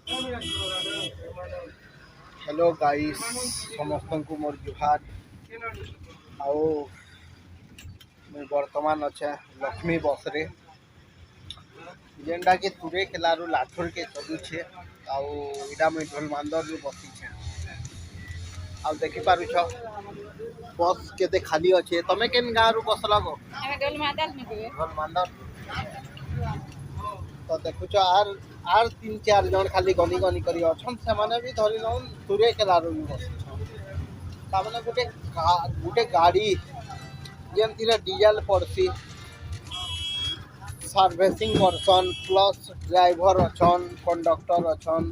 Hello guys समस्त को मोर जुहार आओ मैं वर्तमान अच्छे लक्ष्मी बस रे जेनटा कि तुरे केलारू लाठुर के चलुछे आउ इटा मुई ढोलमांदर रू बसीछे आउ देखि पारुछ बस केते खाली अच्छे तमे केन गाँ रू बसला गो ढोलमांदर तो देखुछ आर तीन चार जन खाली गनी गनी करी अछन से माने भी धरि नउन तुरे केलारू भी बसीछन तामने गुटे गाड़ी जेमती डीजल पड़सी सर्विसिंग करसन प्लस ड्राइवर अच्छन कंडक्टर अच्छन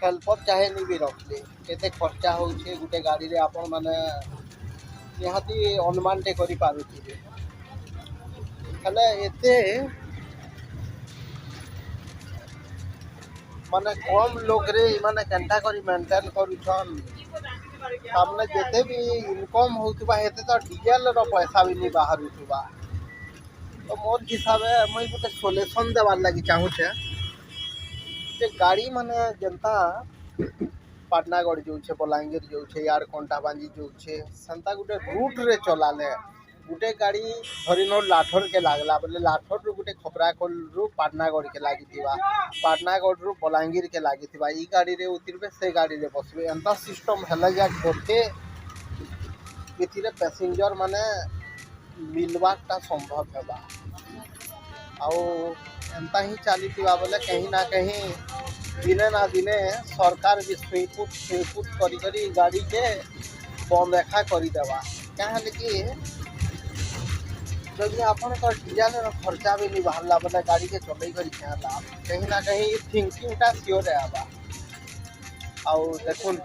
हेल्पर चाहे नहीं भी रखले केते खर्चा होउछे गुटे गाड़ी रे आपण माने निहाती अनुमान टे करि पारुथिबे हले एते माने कम लोग रे माने केंटा करी मेंटेन करूछन हमने जेते भी इनकम होउतबा हेते तो डीजल रो पैसा भी नहीं बाहर उठबा तो मोर हिसाब है मुई गोटे सॉल्यूशन देवार लगी चाहू छे जे गाड़ी माने जनता पाटनागढ़ जो छे बलांगीर जो छे यार कंटाबांजी जो छे संता गुटे रूट रे चलाले गुटे गाड़ी धरिनो लाठोर के लागला बोले लाठोर रु गुटे खपराखोल रु पाटनागढ़ के लागिथिबा पाटनागढ़ रु बलांगीर के लागिथिबा ई गाड़ी रे उतरबे से गाड़ी रे बसबे एंता सिस्टम हला जा गोटे बिथिरे पैसेंजर माने मिलवाटा संभव हेबा आउ एंता ही चलीथिबा बोले कहीं ना कहीं दिने ना दिने सरकार भी स्वीपुट करी करी गाड़ी के बंद एखा करी देवा क्या कि जब आपन का डीजल रो खर्चा भी नहीं बाहरला बोले गाड़ी के चलई करी क्या लाभ कहीं ना कहीं थिंकिंग टा सियोर आबा आउ देखुन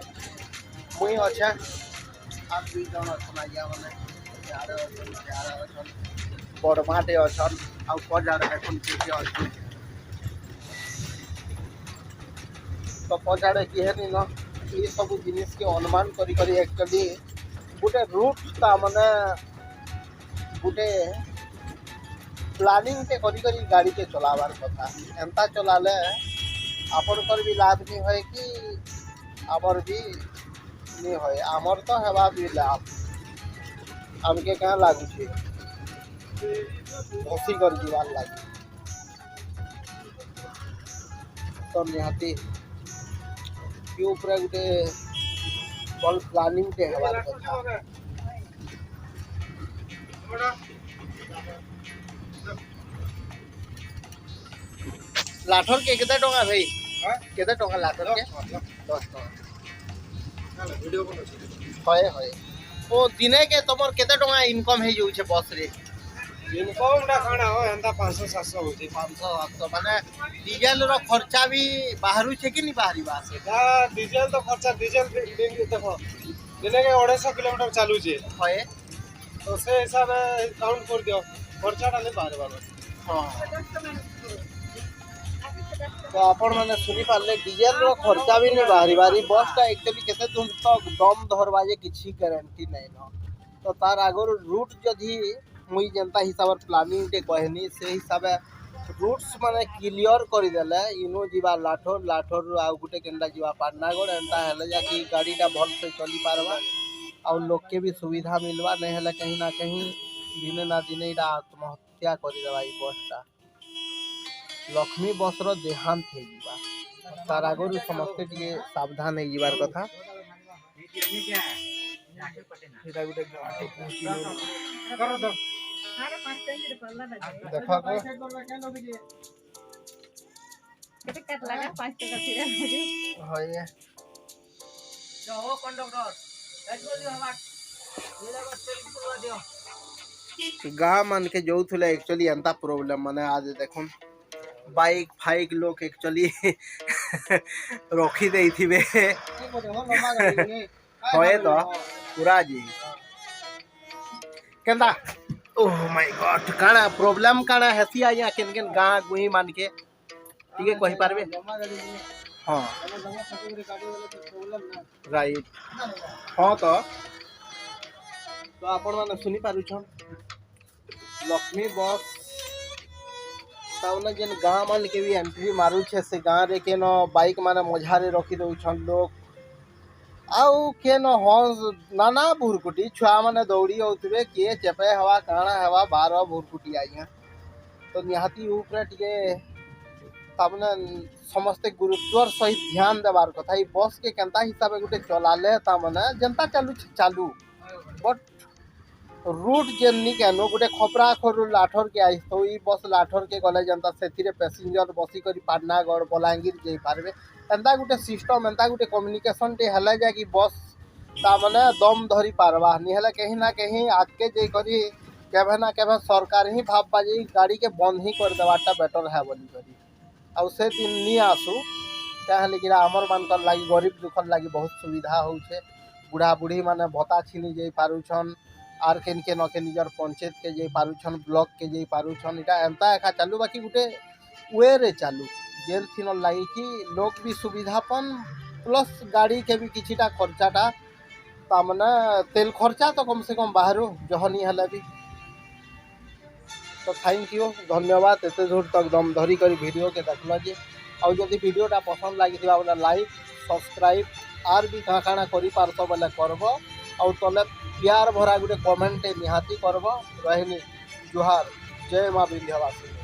मुई अच्छा आप दुई जन अछन आज्ञा माने यार अछन बड़माटे अछन आउ पजाड़ देखुन के अछन तो पजाड़े किहे नहीं न ये सब जिनिस के अनुमान करी करी एक्चुअली गुटे रूट ता माने गुटे प्लानिंग के करी करी गाड़ी के चलावार कथा एंता चलाले आपन कर भी लाभ नहीं होय कि आमर भी नहीं होय आमर तो हेबा भी लाभ हमके कहाँ लागू छे धसी कर जीवार लागी तो निहाती के ऊपर गुटे कल प्लानिंग के हेबार कथा लाठर के केते टका भाई केते टका लाठर के 10 टका वीडियो होय होय ओ दिने के तमर केते टका इनकम हे जाउ छे बस रे इनकम रा खाना हो एंता 500 700 होती 500 800 माने डीजल रो खर्चा भी बाहरु छे कि नहीं बाहरी बा सेटा डीजल तो खर्चा डीजल दिन देखो दिने के 250 किलोमीटर चालू छे होय तो से हिसाब काउंट कर दियो खर्चा डाले बाहर बाहर हां तो आपण माने सुनी पाले डीजल रो खर्चा भी नहीं बाहरी बारी बस का एक्चुअली केते तुम तो दम धरवा जे किछि गारंटी नहीं न तो तार आगर रूट जदी मुई जनता हिसाब प्लानिंग के कहनी से हिसाब रूट्स माने क्लियर कर देले इनो जीवा लाठोर लाठोर आ गुटे केंडा जीवा पाटनागढ़ एंता हेले जा कि गाड़ीटा भल से चली पारबा और लोग के भी सुविधा मिलवा नहीं हेले कहीं ना कहीं दिने ना दिने इटा आत्महत्या कर देवा ई बसटा लक्ष्मी बस रो देहांत हे जीवा तार आगर समस्त टिके सावधान हे जीवार कथा एटा गुटे गाड़ी पहुंची देखो केते कट लगा 5 टका फिरा मुझे होय जो हो कंडक्टर एक्चुअली हवा नीला बस तेल पुरवा दियो गाँ मान के जाऊले एक्चुअली एंता प्रॉब्लम माने आज देखुन बाइक फाइक लोग एक्चुअली रखी देथिबे होय तो पूरा जी केंदा ओह माय गॉड काना प्रॉब्लम काना हेसी आया केन केन गाँ गुही मान के ठीक है कहि पारबे हां राइट हां तो आपण माने सुनी पारुछन लक्ष्मी बस ताउने जेन गाँव मान के भी एंट्री मारुछे से गाँव रे केन बाइक माने मझारे रखी दउछन लोग आउ केन हंस नाना भुरकुटी छुआ माने दौड़ी होतबे किए चेपे हवा काଣା हवा 12 भुरकुटी आइया तो निहाती ऊपर टिके तामने समस्ते गुरुत्वर सहित ध्यान देवार कथा बस के केनता हिसाब गोटे चलाले तामने जनता चालू बट रूट जेन्नी केनो गोटे खपरा खरु लाठर के आई तो ई बस लाठर के गले जनता सेथिरे पैसेंजर बसी करी पाटनागढ़ बलांगीर जाई पारबे एंता गोटे सिस्टम एंता गोटे कम्युनिकेशन टे हले जा कि बस तामने दम धरी पारबा नि हले कहीं ना कहीं आज के जे करी केभे ना केभे सरकार ही भाव बाजी गाड़ी के बंद ही कर देवाटा बेटर है बोली करी आ से दिन नि आसू क्या लेकिन आमर मानकर लागी गरीब दुखर लागी बहुत सुविधा होउछे बुढ़ा बुढ़ी माने भत्ता छिनी जाई पारुछन आर केन के न के निजर पंचायत के जाई पारुछन ब्लॉक के जाई पारुछन इटा एंता एका चालू बाकी गुटे वे रे चालू जेन थिन लागी कि लोग भी सुविधापन प्लस गाड़ी के भी किछिटा खर्चाटा तामने तेल खर्चा तो कम से कम बाहर जहनी हले भी तो थैंक यू धन्यवाद एते दूर तक दम धरी करी वीडियो के देखल जे आ जदि वीडियोटा पसंद लागी बोले लाइक सब्सक्राइब आर भी काଣା काଣା करि पारतो बोले करबो और तले प्यार भरा गोटे कमेंट निहाती करबो रहनी जुहार जय माँ विंध्यवासिनी।